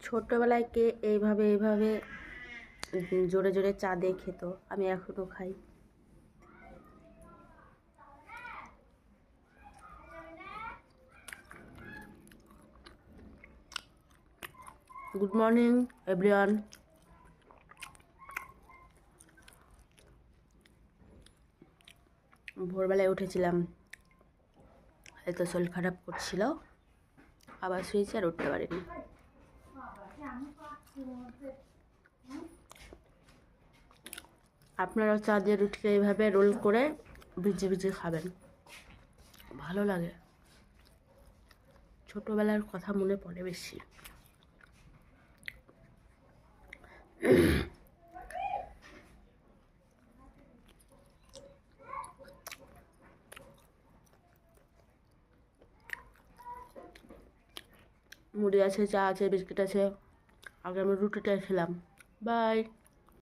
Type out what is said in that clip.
ছোট্টবেলায় কে এইভাবে জোরে জোরে চা দিয়ে খেত, আমি এখনও খাই। Good morning everyone. ভোরবেলায় উঠেছিলাম, এত শরীর খারাপ করছিল, আবার শুয়েছি আর উঠতে পারিনি। আপনারা চা দিয়ে রুটিকে এইভাবে রোল করে ভিজে ভিজে খাবেন, ভালো লাগে। ছোটবেলার কথা মনে পড়ে বেশি। মুড়ি আছে, চা আছে, বিস্কিট আছে, আগে আমি রুটিটাই খেলাম। বাই।